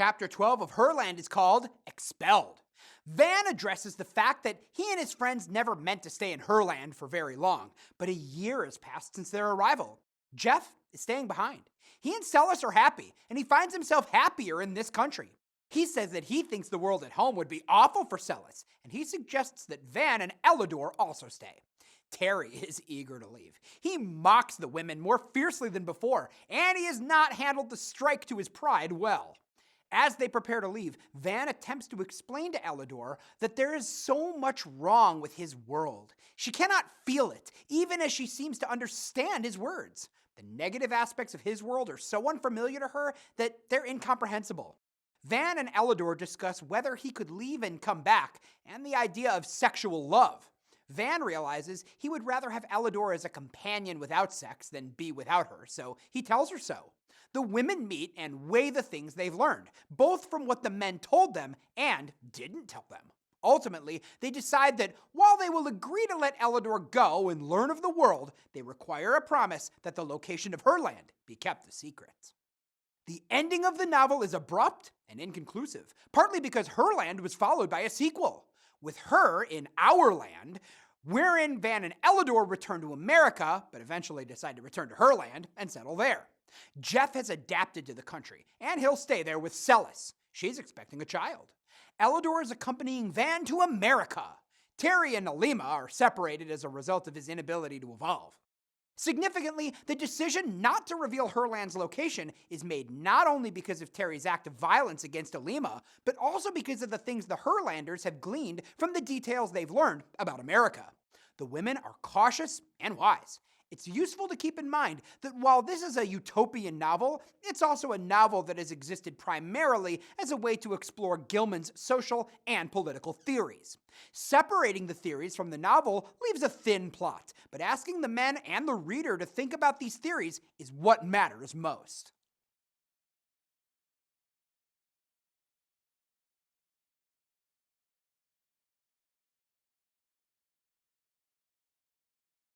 chapter 12 of Herland is called Expelled. Van addresses the fact that he and his friends never meant to stay in Herland for very long, but a year has passed since their arrival. Jeff is staying behind. He and Celis are happy, and he finds himself happier in this country. He says that he thinks the world at home would be awful for Celis, and he suggests that Van and Elidor also stay. Terry is eager to leave. He mocks the women more fiercely than before, and he has not handled the strike to his pride well. As they prepare to leave, Van attempts to explain to Elidor that there is so much wrong with his world. She cannot feel it, even as she seems to understand his words. The negative aspects of his world are so unfamiliar to her that they're incomprehensible. Van and Elidor discuss whether he could leave and come back, and the idea of sexual love. Van realizes he would rather have Elidor as a companion without sex than be without her, so he tells her so. The women meet and weigh the things they've learned, both from what the men told them and didn't tell them. Ultimately, they decide that while they will agree to let Elidor go and learn of the world, they require a promise that the location of Herland be kept a secret. The ending of the novel is abrupt and inconclusive, partly because Herland was followed by a sequel, with Her in Our Land, wherein Van and Elidor return to America, but eventually decide to return to Herland and settle there. Jeff has adapted to the country, and he'll stay there with Celis. She's expecting a child. Elidor is accompanying Van to America. Terry and Nalima are separated as a result of his inability to evolve. Significantly, the decision not to reveal Herland's location is made not only because of Terry's act of violence against Nalima, but also because of the things the Herlanders have gleaned from the details they've learned about America. The women are cautious and wise. It's useful to keep in mind that while this is a utopian novel, it's also a novel that has existed primarily as a way to explore Gilman's social and political theories. Separating the theories from the novel leaves a thin plot, but asking the men and the reader to think about these theories is what matters most.